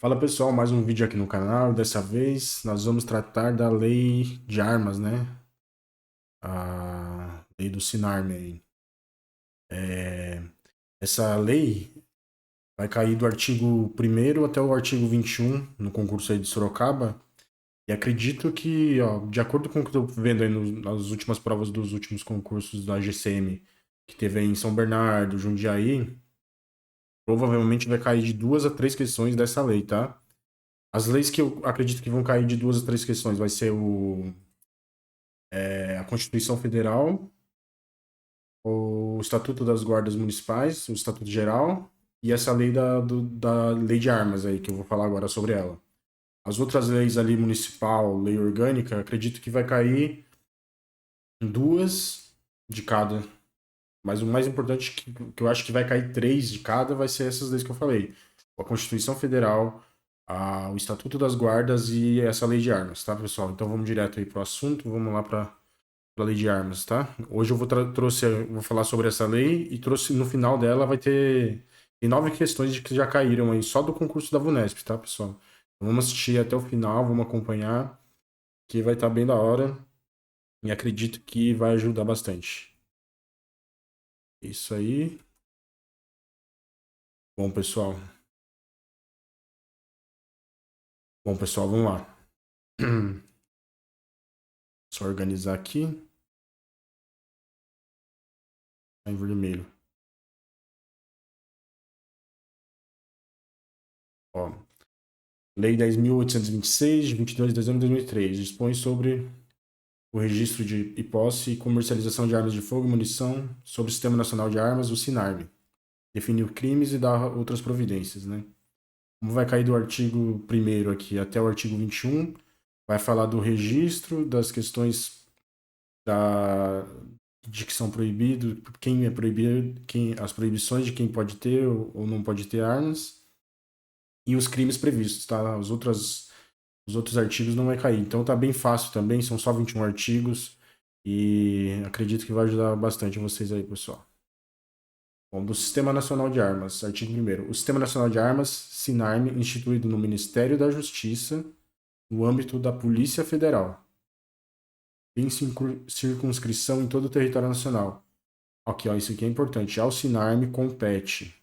Fala pessoal, mais um vídeo aqui no canal. Dessa vez nós vamos tratar da lei de armas, né? A lei do Sinarme aí. Essa lei vai cair do artigo 1º até o artigo 21 no concurso aí de Sorocaba. E acredito que, ó, de acordo com o que eu tô vendo aí nas últimas provas dos últimos concursos da GCM, que teve aí em São Bernardo, Jundiaí, provavelmente vai cair de 2 a 3 questões dessa lei, tá? As leis que eu acredito que vão cair de 2 a 3 questões vai ser a Constituição Federal, o Estatuto das Guardas Municipais, o Estatuto Geral e essa lei da Lei de Armas aí, que eu vou falar agora sobre ela. As outras leis ali, municipal, lei orgânica, acredito que vai cair em 2 de cada. Mas o mais importante que eu acho que vai cair 3 de cada vai ser essas leis que eu falei. A Constituição Federal, o Estatuto das Guardas e essa lei de armas, tá, pessoal? Então vamos direto aí pro assunto, vamos lá para lei de armas, tá? Hoje eu vou falar sobre essa lei e trouxe no final dela tem 9 questões que já caíram aí só do concurso da Vunesp, tá, pessoal? Então, vamos assistir até o final, vamos acompanhar, que vai estar bem da hora e acredito que vai ajudar bastante. Isso aí. Bom, pessoal. Bom, pessoal, vamos lá. Só organizar aqui. Tá em vermelho. Ó, Lei 10.826, de 22 de dezembro de 2003, dispõe sobre o registro de e posse e comercialização de armas de fogo e munição sobre o Sistema Nacional de Armas, o SINARB. Definiu crimes e dá outras providências, né? Como vai cair do artigo 1º aqui até o artigo 21, vai falar do registro, das questões de que são proibidos, quem é proibido, as proibições de quem pode ter ou não pode ter armas e os crimes previstos, tá? Os outros artigos não vai cair. Então tá bem fácil também, são só 21 artigos e acredito que vai ajudar bastante vocês aí, pessoal. Bom, do Sistema Nacional de Armas, artigo 1º. O Sistema Nacional de Armas, SINARM, instituído no Ministério da Justiça, no âmbito da Polícia Federal. Tem circunscrição em todo o território nacional. Ok, ó, isso aqui é importante. Ao SINARM compete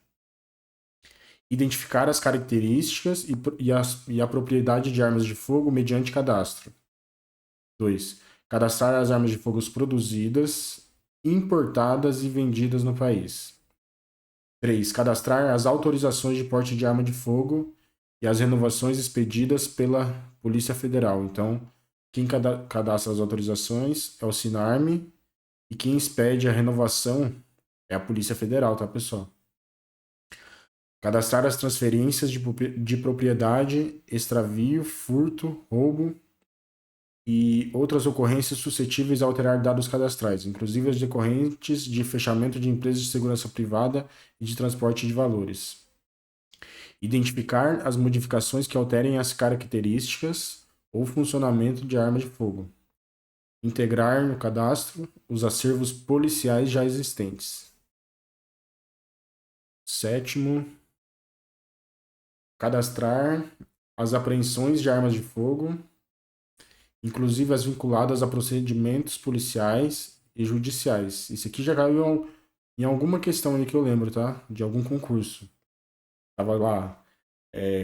identificar as características e a propriedade de armas de fogo mediante cadastro. 2. Cadastrar as armas de fogo produzidas, importadas e vendidas no país. 3. Cadastrar as autorizações de porte de arma de fogo e as renovações expedidas pela Polícia Federal. Então, quem cadastra as autorizações é o SINARM e quem expede a renovação é a Polícia Federal, tá, pessoal? Cadastrar as transferências de propriedade, extravio, furto, roubo e outras ocorrências suscetíveis a alterar dados cadastrais, inclusive as decorrentes de fechamento de empresas de segurança privada e de transporte de valores. Identificar as modificações que alterem as características ou funcionamento de arma de fogo. Integrar no cadastro os acervos policiais já existentes. 7º, cadastrar as apreensões de armas de fogo, inclusive as vinculadas a procedimentos policiais e judiciais. Isso aqui já caiu em alguma questão aí que eu lembro, tá? De algum concurso. Tava lá,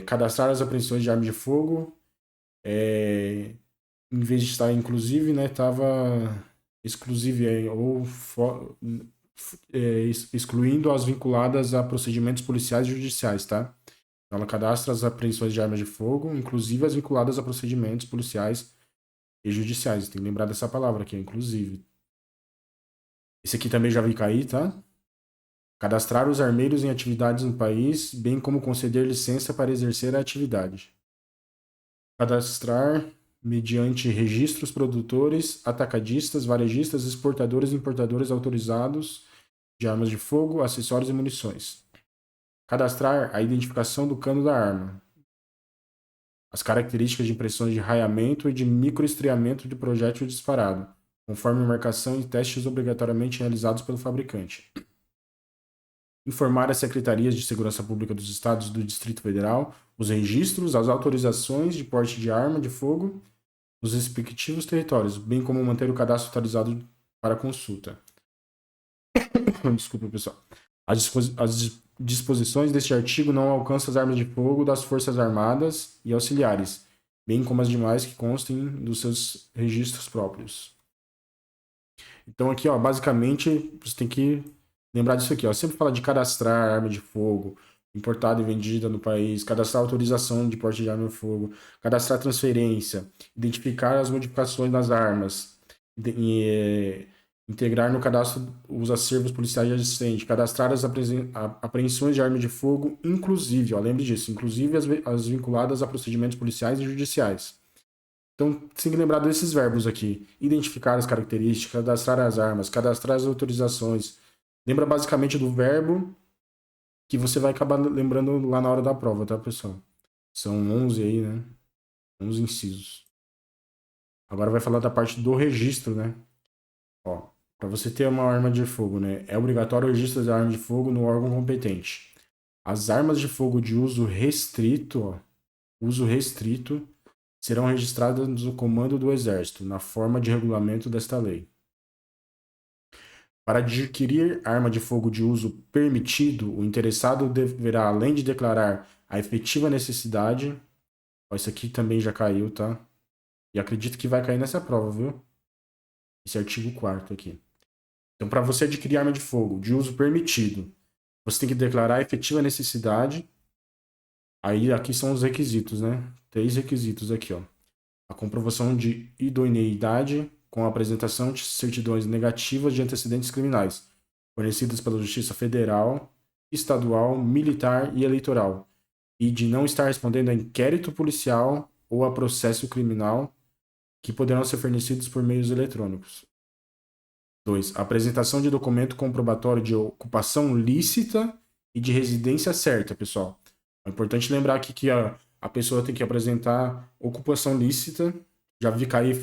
cadastrar as apreensões de armas de fogo, em vez de estar inclusive, né, tava exclusive excluindo as vinculadas a procedimentos policiais e judiciais, tá? Então, ela cadastra as apreensões de armas de fogo, inclusive as vinculadas a procedimentos policiais e judiciais. Tem que lembrar dessa palavra aqui, inclusive. Esse aqui também já vi cair, tá? Cadastrar os armeiros em atividades no país, bem como conceder licença para exercer a atividade. Cadastrar mediante registros produtores, atacadistas, varejistas, exportadores e importadores autorizados de armas de fogo, acessórios e munições. Cadastrar a identificação do cano da arma, as características de impressões de raiamento e de microestriamento de projétil disparado, conforme marcação e testes obrigatoriamente realizados pelo fabricante. informar as secretarias de segurança pública dos estados e do Distrito Federal os registros, as autorizações de porte de arma de fogo nos respectivos territórios, bem como manter o cadastro atualizado para consulta. Desculpa, pessoal. As disposições deste artigo não alcançam as armas de fogo das Forças Armadas e auxiliares, bem como as demais que constem dos seus registros próprios. Então aqui, ó, basicamente, você tem que lembrar disso aqui, ó. Sempre fala de cadastrar arma de fogo, importada e vendida no país, cadastrar autorização de porte de arma de fogo, cadastrar transferência, identificar as modificações das armas, integrar no cadastro os acervos policiais existentes, cadastrar as apreensões de arma de fogo, inclusive, ó, lembre disso, inclusive as vinculadas a procedimentos policiais e judiciais. Então, tem que lembrar desses verbos aqui. Identificar as características, cadastrar as armas, cadastrar as autorizações. Lembra basicamente do verbo que você vai acabar lembrando lá na hora da prova, tá, pessoal? São 11 aí, né? 11 incisos. Agora vai falar da parte do registro, né? Ó, para você ter uma arma de fogo, né? É obrigatório o registro da arma de fogo no órgão competente. As armas de fogo de uso restrito, ó, uso restrito, serão registradas no comando do Exército, na forma de regulamento desta lei. Para adquirir arma de fogo de uso permitido, o interessado deverá, além de declarar a efetiva necessidade, ó, isso aqui também já caiu, tá? E acredito que vai cair nessa prova, viu? Esse artigo 4º aqui. Então, para você adquirir arma de fogo de uso permitido, você tem que declarar a efetiva necessidade. Aí, aqui são os requisitos, né? 3 requisitos aqui, ó. A comprovação de idoneidade com a apresentação de certidões negativas de antecedentes criminais, fornecidas pela Justiça Federal, Estadual, Militar e Eleitoral, e de não estar respondendo a inquérito policial ou a processo criminal que poderão ser fornecidos por meios eletrônicos. 2. Apresentação de documento comprobatório de ocupação lícita e de residência certa, pessoal. É importante lembrar aqui que a pessoa tem que apresentar ocupação lícita. Já vi cair,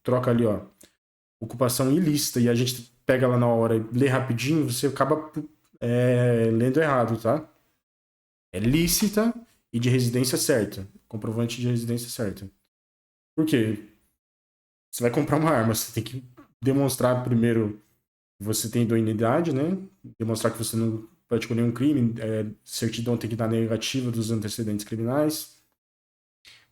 troca ali, ó, ocupação ilícita, e a gente pega lá na hora e lê rapidinho, você acaba lendo errado, tá? É lícita e de residência certa. Comprovante de residência certa. Por quê? Você vai comprar uma arma, você tem que demonstrar primeiro que você tem idoneidade, né? Demonstrar que você não praticou nenhum crime, certidão tem que dar negativa dos antecedentes criminais.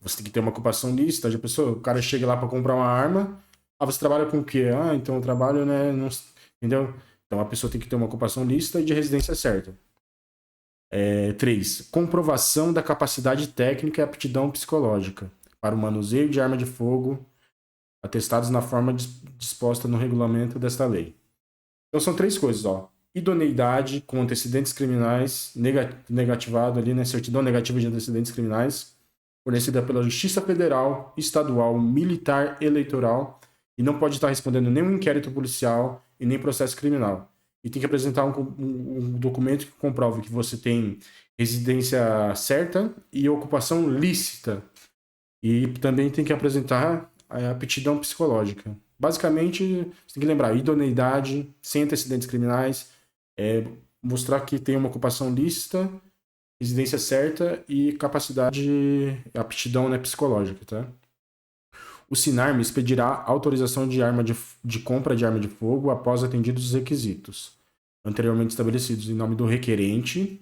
Você tem que ter uma ocupação lícita. Já pensou? O cara chega lá para comprar uma arma. Ah, você trabalha com o quê? Ah, então eu trabalho, né? Não, entendeu? Então a pessoa tem que ter uma ocupação lícita e de residência certa. 3. Comprovação da capacidade técnica e aptidão psicológica para o manuseio de arma de fogo, atestados na forma disposta no regulamento desta lei. Então são 3 coisas, ó. Idoneidade com antecedentes criminais, negativado ali, né? Certidão negativa de antecedentes criminais, fornecida pela Justiça Federal, Estadual, Militar, Eleitoral, e não pode estar respondendo nenhum inquérito policial e nem processo criminal. E tem que apresentar um documento que comprove que você tem residência certa e ocupação lícita. E também tem que apresentar a aptidão psicológica. Basicamente, você tem que lembrar idoneidade, sem antecedentes criminais, mostrar que tem uma ocupação lícita, residência certa e capacidade, aptidão, né, psicológica, tá? O Sinarme expedirá autorização de compra de arma de fogo após atendidos os requisitos anteriormente estabelecidos em nome do requerente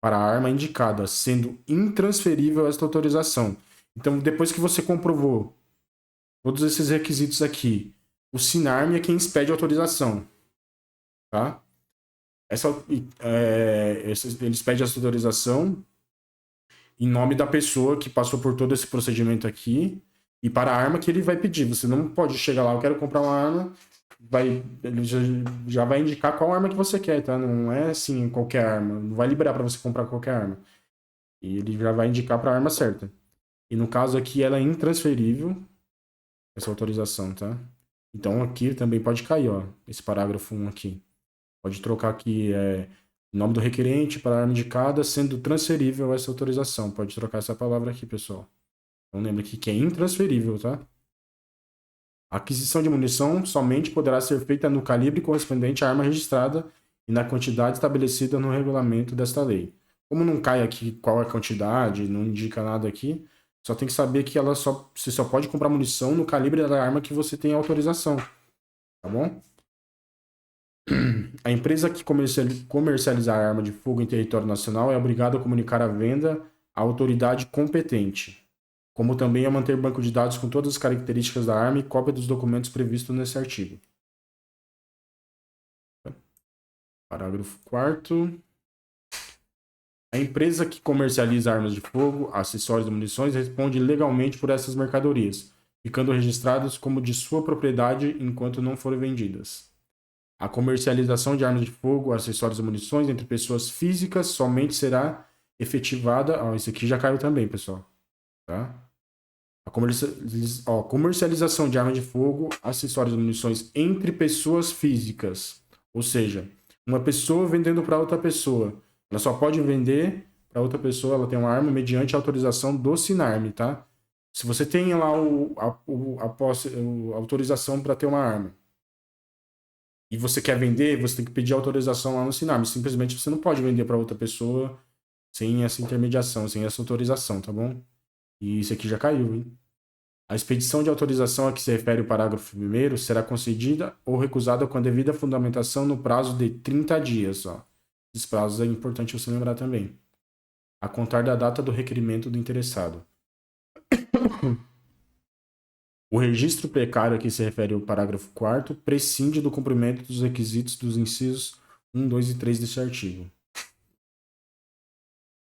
para a arma indicada, sendo intransferível esta autorização. Então, depois que você comprovou todos esses requisitos aqui, o Sinarme é quem expede a autorização, tá? Eles pedem essa autorização em nome da pessoa que passou por todo esse procedimento aqui e para a arma que ele vai pedir. Você não pode chegar lá, eu quero comprar uma arma, ele já vai indicar qual arma que você quer, tá? Não é assim qualquer arma, não vai liberar para você comprar qualquer arma. E ele já vai indicar para a arma certa. E no caso aqui ela é intransferível, essa autorização, tá? Então aqui também pode cair, ó, esse parágrafo 1 aqui. Pode trocar aqui nome do requerente para a arma indicada, sendo transferível essa autorização. Pode trocar essa palavra aqui, pessoal. Então lembra aqui que é intransferível, tá? A aquisição de munição somente poderá ser feita no calibre correspondente à arma registrada e na quantidade estabelecida no regulamento desta lei. Como não cai aqui qual é a quantidade, não indica nada aqui, só tem que saber que você só pode comprar munição no calibre da arma que você tem autorização, tá bom? A empresa que comercializar arma de fogo em território nacional é obrigada a comunicar a venda à autoridade competente, como também a manter banco de dados com todas as características da arma e cópia dos documentos previstos nesse artigo. Parágrafo 4º. A empresa que comercializa armas de fogo, acessórios e munições responde legalmente por essas mercadorias, ficando registradas como de sua propriedade enquanto não forem vendidas. A comercialização de armas de fogo, acessórios e munições entre pessoas físicas somente será efetivada. Ó, isso aqui já caiu também, pessoal. Tá? A comercialização de armas de fogo, acessórios e munições entre pessoas físicas. Ou seja, uma pessoa vendendo para outra pessoa. Ela só pode vender para outra pessoa, ela tem uma arma mediante autorização do Sinarme, tá? Se você tem lá a autorização para ter uma arma e você quer vender, você tem que pedir autorização lá no Sinarme. Simplesmente você não pode vender para outra pessoa sem essa intermediação, sem essa autorização, tá bom? E isso aqui já caiu, hein? A expedição de autorização a que se refere o parágrafo 1º será concedida ou recusada com a devida fundamentação no prazo de 30 dias. Ó. Esses prazos é importante você lembrar também. A contar da data do requerimento do interessado. O registro precário a que se refere o parágrafo 4º prescinde do cumprimento dos requisitos dos incisos 1, 2 e 3 deste artigo.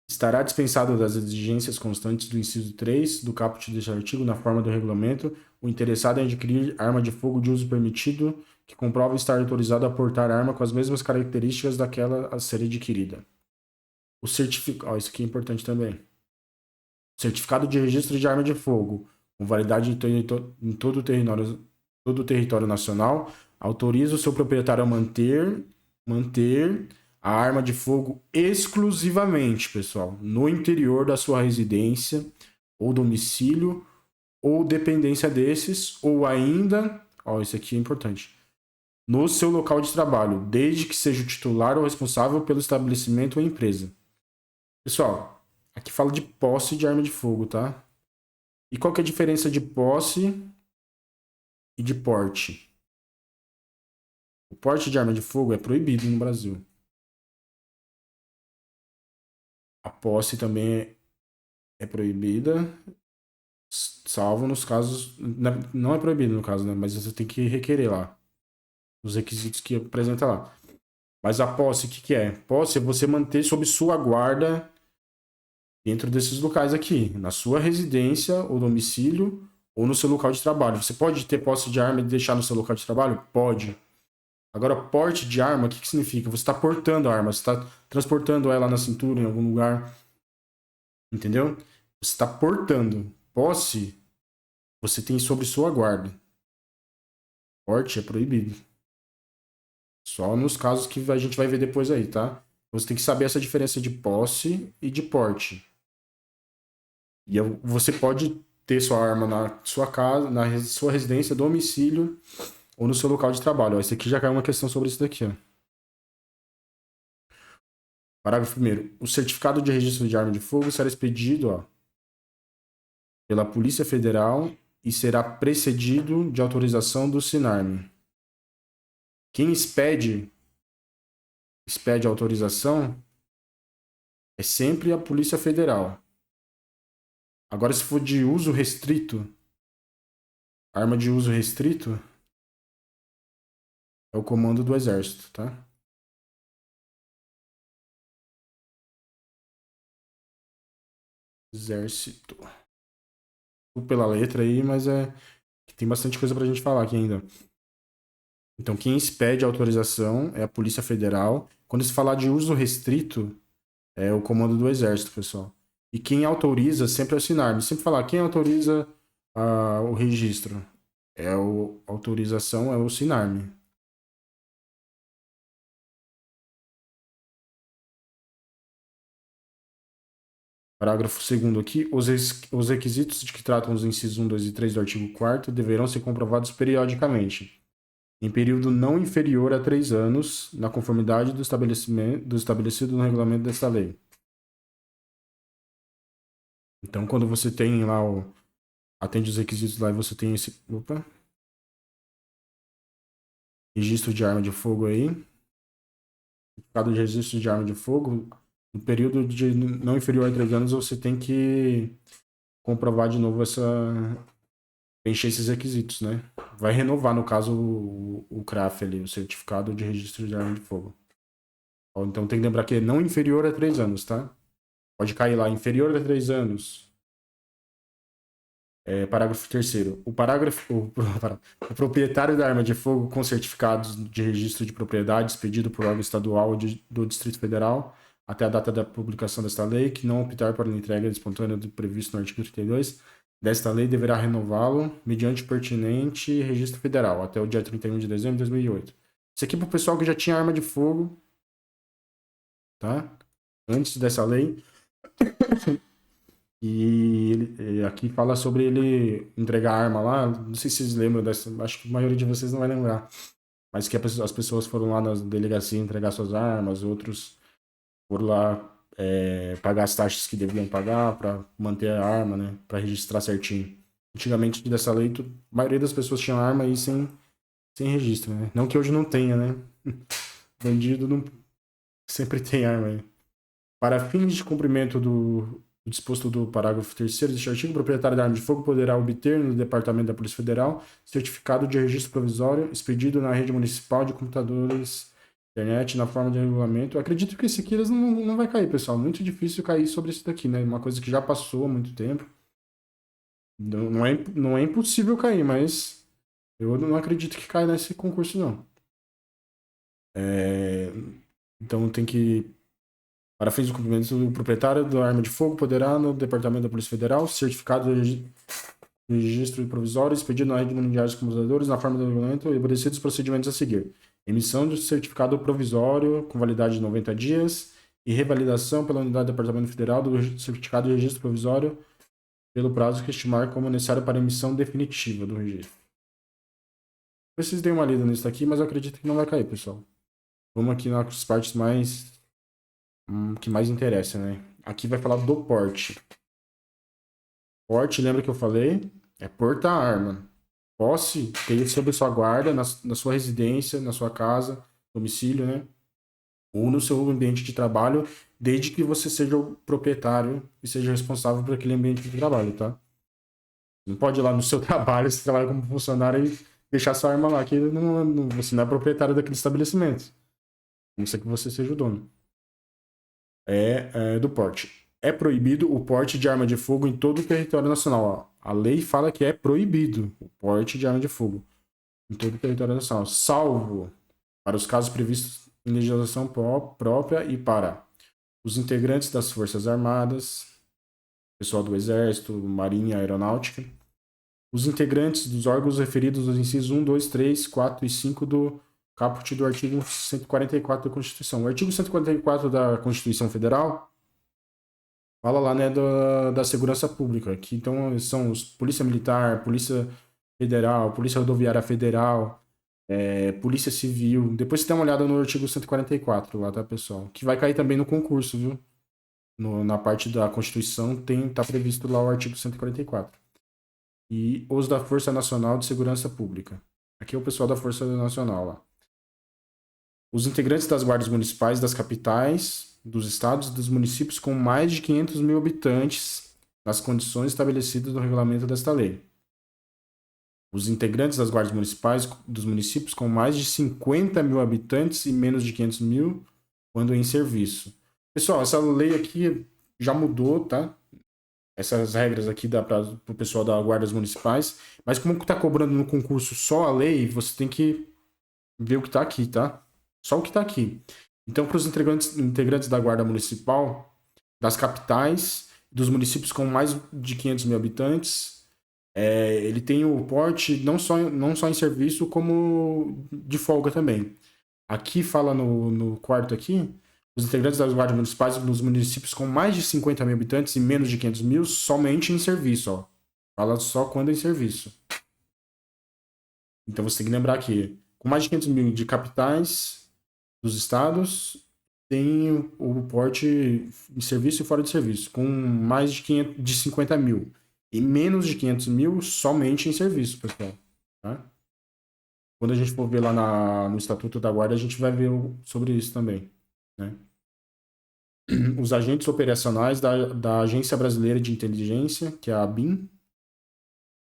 Estará dispensado das exigências constantes do inciso 3 do caput deste artigo na forma do regulamento o interessado em adquirir arma de fogo de uso permitido que comprova estar autorizado a portar arma com as mesmas características daquela a ser adquirida. O certificado... isso aqui é importante também. Certificado de registro de arma de fogo, com validade em todo o território nacional, autoriza o seu proprietário a manter a arma de fogo exclusivamente, pessoal, no interior da sua residência ou domicílio ou dependência desses, ou ainda, isso aqui é importante, no seu local de trabalho, desde que seja o titular ou responsável pelo estabelecimento ou empresa. Pessoal, aqui fala de posse de arma de fogo, tá? E qual que é a diferença de posse e de porte? O porte de arma de fogo é proibido no Brasil. A posse também é proibida, salvo nos casos... Não é proibido no caso, né? Mas você tem que requerer lá. Os requisitos que apresenta lá. Mas a posse, o que é? Posse é você manter sob sua guarda dentro desses locais aqui. Na sua residência ou domicílio ou no seu local de trabalho. Você pode ter posse de arma e deixar no seu local de trabalho? Pode. Agora, porte de arma, o que significa? Você está portando a arma, você está transportando ela na cintura em algum lugar. Entendeu? Você está portando. Posse, você tem sobre sua guarda. Porte é proibido. Só nos casos que a gente vai ver depois aí, tá? Você tem que saber essa diferença de posse e de porte. E você pode ter sua arma na sua casa, na sua residência, domicílio ou no seu local de trabalho. Ó, esse aqui já caiu uma questão sobre isso daqui. Ó. Parágrafo 1º. O certificado de registro de arma de fogo será expedido pela Polícia Federal e será precedido de autorização do Sinarme. Quem expede a autorização é sempre a Polícia Federal. Agora, se for de uso restrito, arma de uso restrito, é o comando do Exército, tá? Exército. Pela letra aí, mas tem bastante coisa pra gente falar aqui ainda. Então, quem expede a autorização é a Polícia Federal. Quando se falar de uso restrito, é o comando do Exército, pessoal. E quem autoriza sempre é o Sinarme. Sempre falar, quem autoriza o registro? A autorização é o Sinarme. Parágrafo 2º aqui. Os requisitos de que tratam os incisos 1, 2 e 3 do artigo 4º deverão ser comprovados periodicamente. em período não inferior a 3 anos, na conformidade do estabelecido no regulamento desta lei. Então, quando você tem lá atende os requisitos lá e você tem esse registro de arma de fogo aí, certificado de registro de arma de fogo, no período de não inferior a 3 anos, você tem que comprovar de novo preencher esses requisitos, né? Vai renovar, no caso, o CRAF ali, o certificado de registro de arma de fogo. Então tem que lembrar que é não inferior a 3 anos, tá? Pode cair lá, inferior a 3 anos. Parágrafo 3º. O proprietário da arma de fogo com certificados de registro de propriedade expedido por órgão estadual do Distrito Federal até a data da publicação desta lei, que não optar por entrega espontânea do previsto no artigo 32 desta lei, deverá renová-lo mediante pertinente registro federal até o dia 31 de dezembro de 2008. Isso aqui é para o pessoal que já tinha arma de fogo, tá? Antes dessa lei. E aqui fala sobre ele entregar a arma lá. Não sei se vocês lembram dessa. Acho que a maioria de vocês não vai lembrar. Mas que as pessoas foram lá na delegacia entregar suas armas, outros foram lá pagar as taxas que deviam pagar para manter a arma, né? Para registrar certinho. Antigamente, dessa lei, a maioria das pessoas tinha arma aí sem registro, né? Não que hoje não tenha, né? Bandido não sempre tem arma aí. Para fins de cumprimento do disposto do parágrafo 3º deste artigo, o proprietário da arma de fogo poderá obter no Departamento da Polícia Federal certificado de registro provisório expedido na rede municipal de computadores, internet, na forma de regulamento. Eu acredito que esse aqui eles não vai cair, pessoal. Muito difícil cair sobre isso daqui, né? Uma coisa que já passou há muito tempo. Não é impossível cair, mas eu não acredito que caia nesse concurso, não. Então tem que para fins de cumprimento, o proprietário da arma de fogo poderá, no Departamento da Polícia Federal, certificado de registro provisório expedido na rede mundial de computadores na forma do regulamento e obedecidos os procedimentos a seguir. Emissão de certificado provisório com validade de 90 dias e revalidação pela unidade do Departamento Federal do certificado de registro provisório pelo prazo que estimar como necessário para a emissão definitiva do registro. Vocês deem uma lida nisso aqui, mas eu acredito que não vai cair, pessoal. Vamos aqui nas partes que mais interessa, né? Aqui vai falar do porte. Porte, lembra que eu falei? É porta-arma. Posse, ter sob sua guarda, na sua residência, na sua casa, domicílio, né? Ou no seu ambiente de trabalho, desde que você seja o proprietário e seja responsável por aquele ambiente de trabalho, tá? Não pode ir lá no seu trabalho, você trabalha como funcionário e deixar sua arma lá, que você não é proprietário daquele estabelecimento. A não ser que você seja o dono. Do porte. É proibido o porte de arma de fogo em todo o território nacional. Ó. A lei fala que é proibido o porte de arma de fogo em todo o território nacional, salvo para os casos previstos em legislação própria e para os integrantes das Forças Armadas, pessoal do Exército, Marinha, Aeronáutica, os integrantes dos órgãos referidos nos incisos 1, 2, 3, 4 e 5 do caput do artigo 144 da Constituição. O artigo 144 da Constituição Federal fala lá, né, da segurança pública, que então são os Polícia Militar, Polícia Federal, Polícia Rodoviária Federal, Polícia Civil. Depois você dá uma olhada no artigo 144 lá, tá, pessoal? Que vai cair também no concurso, viu? Na parte da Constituição tá previsto lá o artigo 144. E os da Força Nacional de Segurança Pública. Aqui é o pessoal da Força Nacional lá. Os integrantes das guardas municipais das capitais, dos estados e dos municípios com mais de 500 mil habitantes, nas condições estabelecidas no regulamento desta lei. Os integrantes das guardas municipais dos municípios com mais de 50 mil habitantes e menos de 500 mil, quando em serviço. Pessoal, essa lei aqui já mudou, tá? Essas regras aqui dá para o pessoal das guardas municipais, mas como está cobrando no concurso só a lei, você tem que ver o que está aqui, tá? Só o que está aqui. Então, para os integrantes da Guarda Municipal, das capitais, dos municípios com mais de 500 mil habitantes, ele tem o porte não só em serviço, como de folga também. Aqui fala no quarto aqui, os integrantes das guardas municipais nos municípios com mais de 50 mil habitantes e menos de 500 mil, somente em serviço. Ó. Fala só quando em serviço. Então você tem que lembrar que Com mais de 500 mil de capitais dos estados, tem o porte em serviço e fora de serviço. Com mais de 500, de 50 mil e menos de 500 mil, somente em serviço, pessoal. Tá? Quando a gente for ver lá no Estatuto da Guarda, a gente vai ver sobre isso também. Né? Os agentes operacionais da Agência Brasileira de Inteligência, que é a ABIN.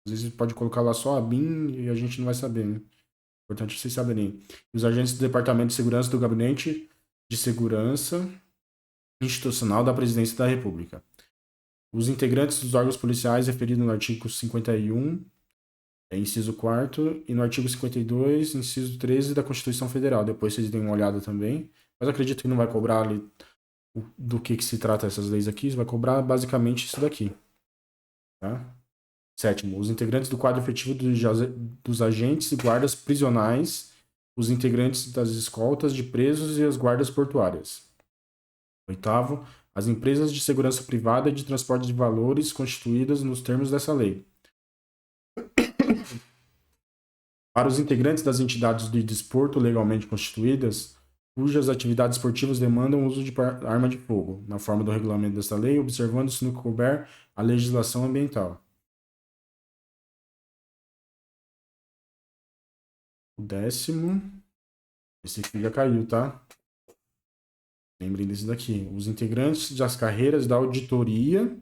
Às vezes pode colocar lá só a ABIN e a gente não vai saber, né? Importante vocês saberem. Os agentes do Departamento de Segurança do Gabinete de Segurança Institucional da Presidência da República. Os integrantes dos órgãos policiais referidos no artigo 51, inciso 4º, e no artigo 52, inciso 13 da Constituição Federal. Depois vocês deem uma olhada também. Mas acredito que não vai cobrar ali do que se trata essas leis aqui. Vai cobrar basicamente isso daqui. Tá? Sétimo, os integrantes do quadro efetivo dos agentes e guardas prisionais, os integrantes das escoltas de presos e as guardas portuárias. Oitavo, as empresas de segurança privada e de transporte de valores constituídas nos termos dessa lei. Para os integrantes das entidades de desporto legalmente constituídas, cujas atividades esportivas demandam o uso de arma de fogo, na forma do regulamento desta lei, observando-se no que couber a legislação ambiental. O 10º, esse aqui já caiu, tá? Lembrem desse daqui. Os integrantes das carreiras da Auditoria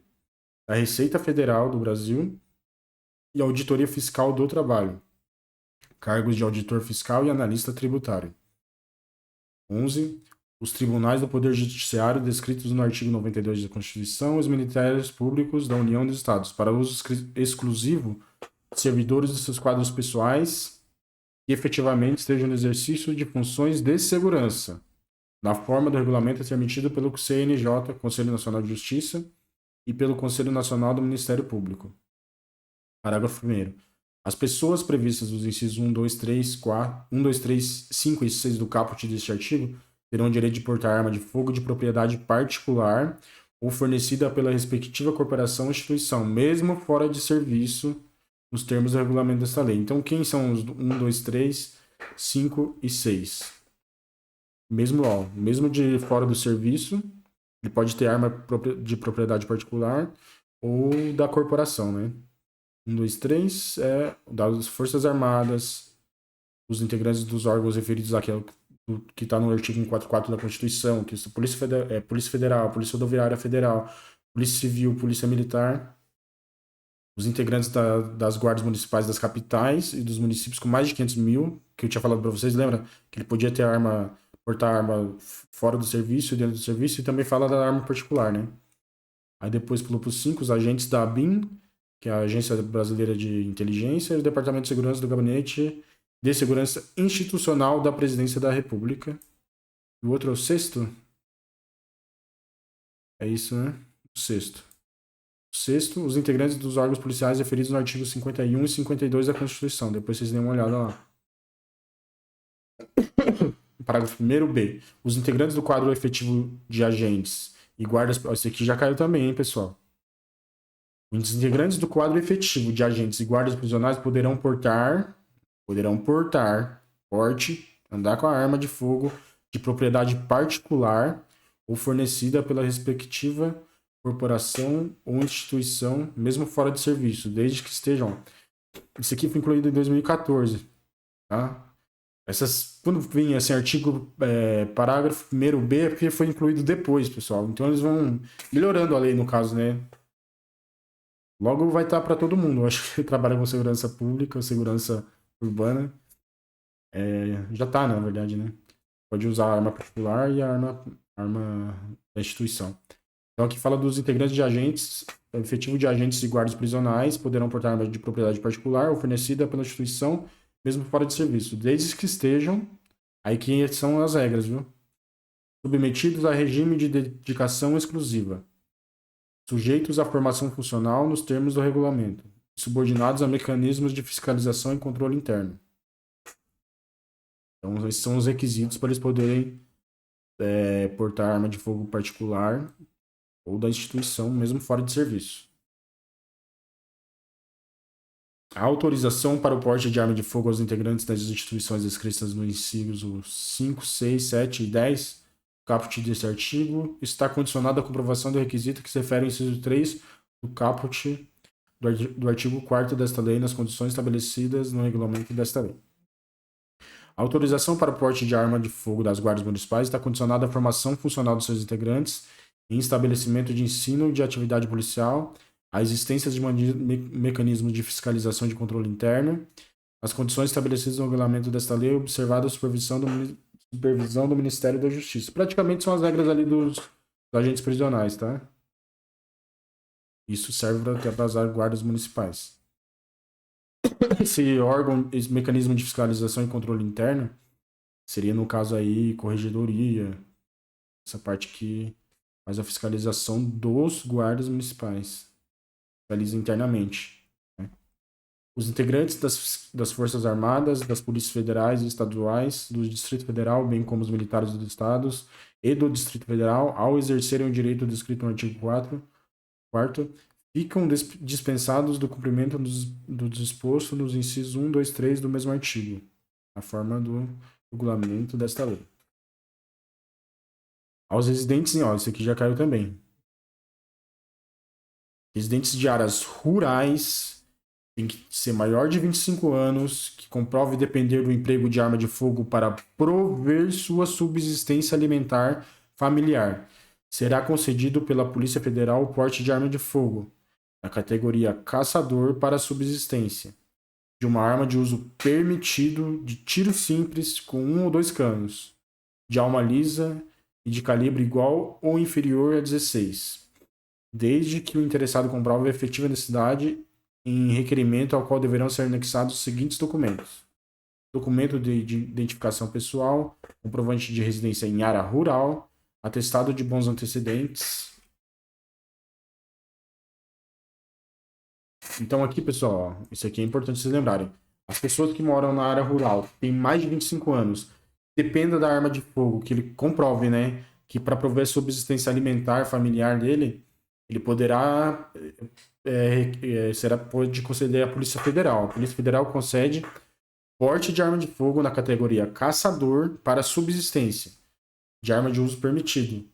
da Receita Federal do Brasil e Auditoria Fiscal do Trabalho. Cargos de auditor fiscal e analista tributário. 11. Os tribunais do Poder Judiciário descritos no artigo 92 da Constituição e os ministérios públicos da União e dos Estados, para uso exclusivo de servidores de seus quadros pessoais que efetivamente estejam no exercício de funções de segurança, na forma do regulamento a ser emitido pelo CNJ, Conselho Nacional de Justiça, e pelo Conselho Nacional do Ministério Público. Parágrafo 1º. As pessoas previstas nos incisos 1, 2, 3, 4, 1, 2, 3, 5 e 6 do caput deste artigo terão direito de portar arma de fogo de propriedade particular ou fornecida pela respectiva corporação ou instituição, mesmo fora de serviço, nos termos do regulamento desta lei. Então, quem são os 1, 2, 3, 5 e 6? Mesmo de fora do serviço, ele pode ter arma de propriedade particular ou da corporação, né? 1, 2, 3 é das Forças Armadas, os integrantes dos órgãos referidos àquilo que está no artigo 144 da Constituição, que é Polícia Federal, Polícia Rodoviária Federal, Polícia Civil, Polícia Militar, os integrantes das guardas municipais das capitais e dos municípios com mais de 500 mil, que eu tinha falado para vocês, lembra? Que ele podia ter portar arma fora do serviço e dentro do serviço, e também fala da arma particular, né? Aí depois pulou para os 5, os agentes da ABIN, que é a Agência Brasileira de Inteligência, e o Departamento de Segurança do Gabinete de Segurança Institucional da Presidência da República. E o outro é o 6º? É isso, né? O 6º. O 6º, os integrantes dos órgãos policiais referidos no artigo 51 e 52 da Constituição. Depois vocês dêem uma olhada lá. Parágrafo 1º B. Os integrantes do quadro efetivo de agentes e guardas... Esse aqui já caiu também, hein, pessoal? Os integrantes do quadro efetivo de agentes e guardas prisionais poderão portar, andar com a arma de fogo de propriedade particular ou fornecida pela respectiva corporação ou instituição, mesmo fora de serviço, desde que estejam... Isso aqui foi incluído em 2014, tá? Quando vem assim, artigo parágrafo 1º B, é porque foi incluído depois, pessoal. Então eles vão melhorando a lei, no caso, né? Logo vai estar para todo mundo. Eu acho que trabalha com segurança pública, segurança urbana. Já está, na verdade, né? Pode usar a arma particular e a arma da instituição. Então aqui fala dos integrantes de agentes, efetivo de agentes e guardas prisionais, poderão portar arma de propriedade particular ou fornecida pela instituição, mesmo fora de serviço, desde que estejam, aí que são as regras, viu? Submetidos a regime de dedicação exclusiva, sujeitos à formação funcional nos termos do regulamento, subordinados a mecanismos de fiscalização e controle interno. Então, esses são os requisitos para eles poderem portar arma de fogo particular ou da instituição, mesmo fora de serviço. A autorização para o porte de arma de fogo aos integrantes das instituições descritas no inciso 5, 6, 7 e 10, caput deste artigo, está condicionada à comprovação do requisito que se refere ao inciso 3 do caput do artigo 4º desta lei nas condições estabelecidas no regulamento desta lei. A autorização para o porte de arma de fogo das guardas municipais está condicionada à formação funcional dos seus integrantes em estabelecimento de ensino de atividade policial, a existência de mecanismos de fiscalização de controle interno, as condições estabelecidas no regulamento desta lei, observada a supervisão do Ministério da Justiça. Praticamente são as regras ali dos agentes prisionais, tá? Isso serve para as guardas municipais. Esse órgão, esse mecanismo de fiscalização e controle interno, seria no caso aí corregedoria, essa parte que faz a fiscalização dos guardas municipais, fiscaliza internamente. Né? Os integrantes das Forças Armadas, das Polícias Federais e Estaduais, do Distrito Federal, bem como os militares dos estados e do Distrito Federal, ao exercerem o direito descrito no artigo 4º, ficam dispensados do cumprimento do disposto nos incisos 1, 2, 3 do mesmo artigo, na forma do regulamento desta lei. Aos residentes, isso aqui já caiu também. Residentes de áreas rurais tem que ser maior de 25 anos, que comprove depender do emprego de arma de fogo para prover sua subsistência alimentar familiar. Será concedido pela Polícia Federal o porte de arma de fogo, na categoria caçador para subsistência, de uma arma de uso permitido de tiro simples com 1 ou 2 canos, de alma lisa e de calibre igual ou inferior a 16, desde que o interessado comprove a efetiva necessidade em requerimento ao qual deverão ser anexados os seguintes documentos: documento de identificação pessoal, comprovante de residência em área rural, atestado de bons antecedentes. Então aqui, pessoal, isso aqui é importante vocês lembrarem. As pessoas que moram na área rural, têm mais de 25 anos, dependa da arma de fogo, que ele comprove, né, que para prover a subsistência alimentar familiar dele, ele poderá pode conceder à Polícia Federal. A Polícia Federal concede porte de arma de fogo na categoria caçador para subsistência, de arma de uso permitido.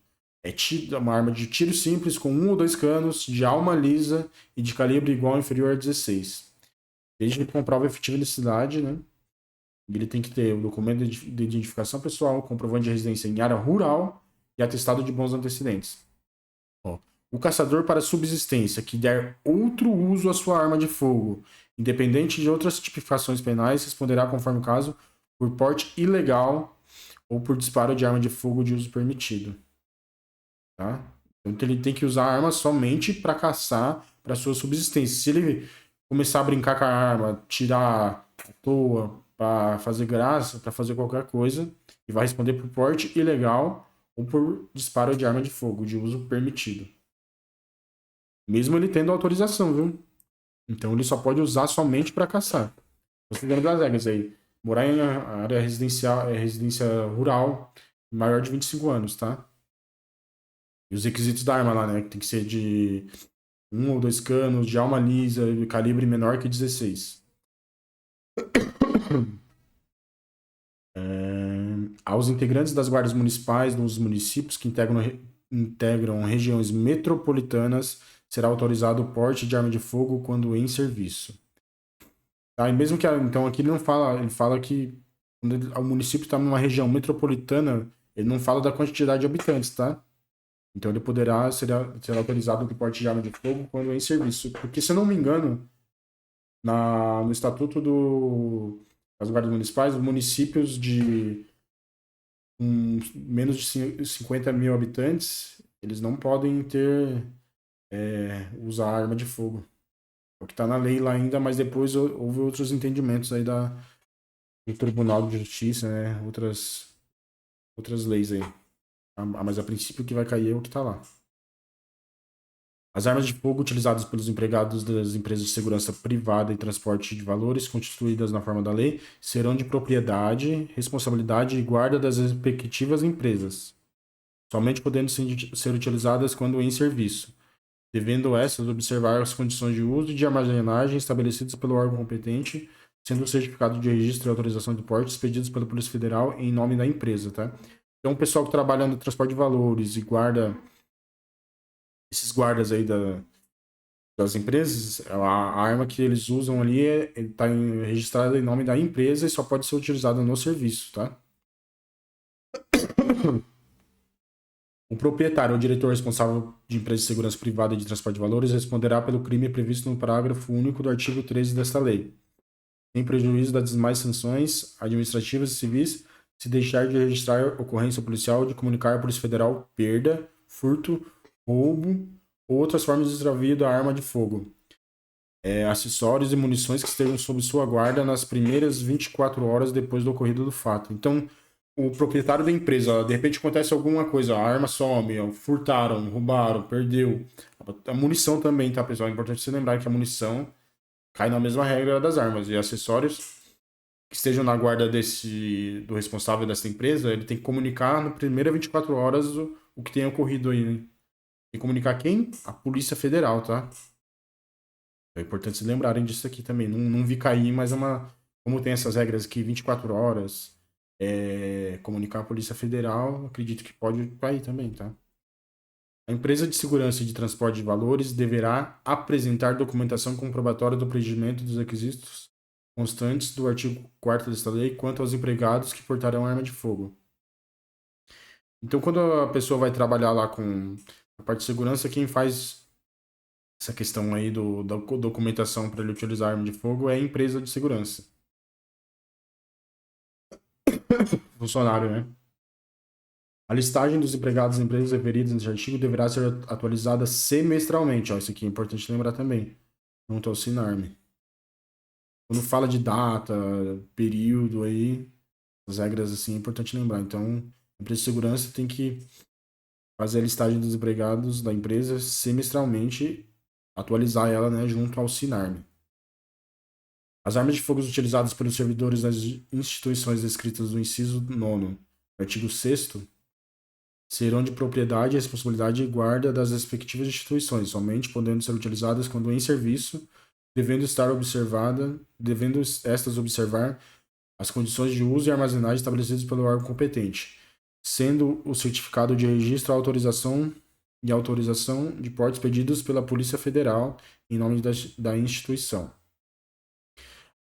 É uma arma de tiro simples com 1 ou 2 canos, de alma lisa e de calibre igual ou inferior a 16. Desde que ele comprove a efetiva necessidade, né? Ele tem que ter o documento de identificação pessoal, comprovante de residência em área rural e atestado de bons antecedentes. O caçador para subsistência que der outro uso à sua arma de fogo, independente de outras tipificações penais, responderá, conforme o caso, por porte ilegal ou por disparo de arma de fogo de uso permitido. Tá? Então ele tem que usar a arma somente para caçar, para sua subsistência. Se ele começar a brincar com a arma, tirar à toa, para fazer graça, para fazer qualquer coisa, ele vai responder por porte ilegal ou por disparo de arma de fogo de uso permitido. Mesmo ele tendo autorização, viu? Então ele só pode usar somente para caçar. Você lembra das regras aí? Morar em área residencial, residência rural, maior de 25 anos, tá? E os requisitos da arma lá, né? Tem que ser de 1 ou 2 canos, de alma lisa e calibre menor que 16. Aos integrantes das guardas municipais nos municípios que integram regiões metropolitanas será autorizado o porte de arma de fogo quando em serviço. Tá? E mesmo que então aqui ele não fala, ele fala que quando o município está numa região metropolitana, ele não fala da quantidade de habitantes, tá? Então ele poderá ser autorizado o porte de arma de fogo quando em serviço. Porque, se eu não me engano, no Estatuto das Guardas Municipais, os municípios de menos de 50 mil habitantes, eles não podem usar arma de fogo. É o que está na lei lá ainda, mas depois houve outros entendimentos aí do Tribunal de Justiça, né? Outras leis aí. Mas a princípio o que vai cair é o que está lá. As armas de fogo utilizadas pelos empregados das empresas de segurança privada e transporte de valores, constituídas na forma da lei, serão de propriedade, responsabilidade e guarda das respectivas empresas, somente podendo ser utilizadas quando em serviço. devendo essas observar as condições de uso e de armazenagem estabelecidas pelo órgão competente, sendo o certificado de registro e autorização de porte expedidos pela Polícia Federal em nome da empresa, tá? Então, o pessoal que trabalha no transporte de valores e guarda, esses guardas aí das empresas, a arma que eles usam ali está registrada em nome da empresa e só pode ser utilizada no serviço, tá? O proprietário ou diretor responsável de empresa de segurança privada de transporte de valores responderá pelo crime previsto no parágrafo único do artigo 13 desta lei, sem prejuízo das demais sanções administrativas e civis, se deixar de registrar ocorrência policial ou de comunicar à Polícia Federal perda, furto, roubo ou outras formas de extravio da arma de fogo, acessórios e munições que estejam sob sua guarda nas primeiras 24 horas depois do ocorrido do fato. Então, o proprietário da empresa, de repente acontece alguma coisa, a arma some, furtaram, roubaram, perdeu. A munição também, tá, pessoal? É importante você lembrar que a munição cai na mesma regra das armas. E acessórios que estejam na guarda do responsável dessa empresa, ele tem que comunicar nas primeiras 24 horas o que tem ocorrido aí, né? Tem que comunicar quem? A Polícia Federal, tá? É importante se lembrarem disso aqui também. Não vi cair, mas é uma. Como tem essas regras aqui, 24 horas, comunicar a Polícia Federal, acredito que pode cair também, tá? A empresa de segurança de transporte de valores deverá apresentar documentação comprobatória do preenchimento dos requisitos constantes do artigo 4º desta lei quanto aos empregados que portarão arma de fogo. Então, quando a pessoa vai trabalhar lá com a parte de segurança, quem faz essa questão aí da documentação para ele utilizar arma de fogo é a empresa de segurança. Funcionário, né? A listagem dos empregados e empresas referidas neste artigo deverá ser atualizada semestralmente. Ó, isso aqui é importante lembrar também, junto ao SINARME. Quando fala de data, período aí, as regras assim, é importante lembrar. Então, a empresa de segurança tem que fazer a listagem dos empregados da empresa semestralmente, atualizar ela, né, junto ao SINARME. As armas de fogo utilizadas pelos servidores das instituições descritas no inciso 9º, artigo 6º, serão de propriedade, responsabilidade e guarda das respectivas instituições, somente podendo ser utilizadas quando em serviço, devendo estas observar as condições de uso e armazenagem estabelecidas pelo órgão competente, sendo o certificado de registro a autorização de portes pedidos pela Polícia Federal em nome da instituição.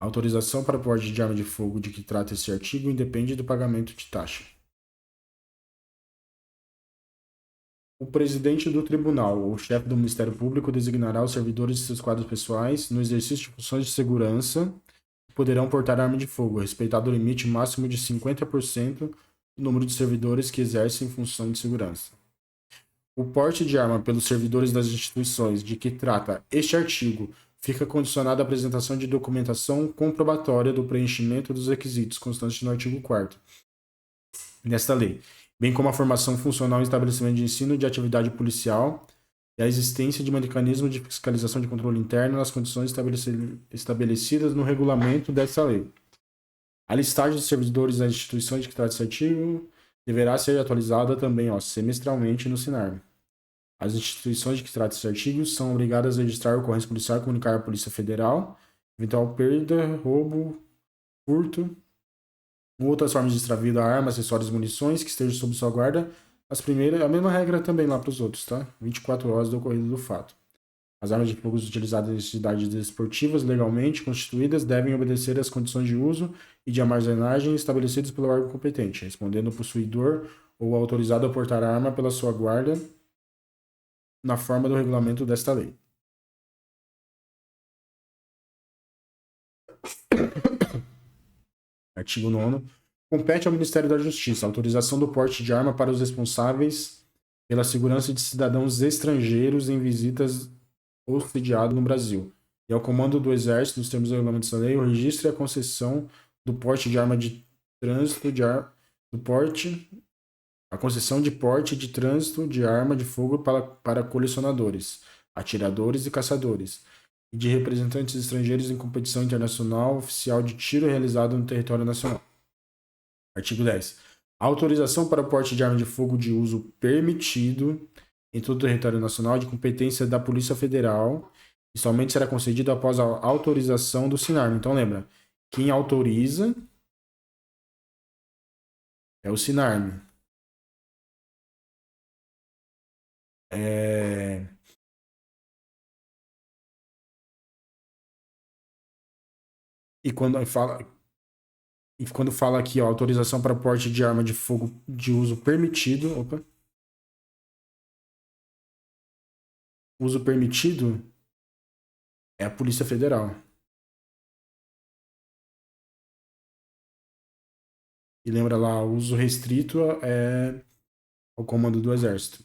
A autorização para porte de arma de fogo de que trata esse artigo independe do pagamento de taxa. O presidente do tribunal ou chefe do Ministério Público designará os servidores de seus quadros pessoais no exercício de funções de segurança que poderão portar arma de fogo, respeitado o limite máximo de 50% do número de servidores que exercem função de segurança. O porte de arma pelos servidores das instituições de que trata este artigo fica condicionado à apresentação de documentação comprobatória do preenchimento dos requisitos constantes no artigo 4º desta lei, bem como a formação funcional em estabelecimento de ensino de atividade policial e a existência de mecanismo de fiscalização de controle interno nas condições estabelecidas no regulamento dessa lei. A listagem de servidores das instituições de que trata esse artigo deverá ser atualizada também, semestralmente no SINARME. As instituições de que trata esse artigo são obrigadas a registrar ocorrência policial e comunicar à Polícia Federal eventual perda, roubo, furto ou outras formas de extravio da arma, acessórios e munições que estejam sob sua guarda. As primeiras, a mesma regra também lá para os outros, tá? 24 horas do ocorrido do fato. As armas de fogo utilizadas em atividades desportivas legalmente constituídas devem obedecer às condições de uso e de armazenagem estabelecidas pelo órgão competente, respondendo o possuidor ou autorizado a portar a arma pela sua guarda na forma do regulamento desta lei. Artigo 9º. Compete ao Ministério da Justiça a autorização do porte de arma para os responsáveis pela segurança de cidadãos estrangeiros em visitas ou sediado no Brasil, e ao Comando do Exército, nos termos do regulamento dessa lei, o registro e a concessão do porte de arma de trânsito a concessão de porte de trânsito de arma de fogo para colecionadores, atiradores e caçadores, e de representantes estrangeiros em competição internacional oficial de tiro realizado no território nacional. Artigo 10. A autorização para o porte de arma de fogo de uso permitido em todo o território nacional de competência da Polícia Federal e somente será concedido após a autorização do SINARM. Então lembra, quem autoriza é o SINARM. É... E quando fala aqui, ó, autorização para porte de arma de fogo de uso permitido, uso permitido é a Polícia Federal. E lembra lá, o uso restrito é o comando do Exército.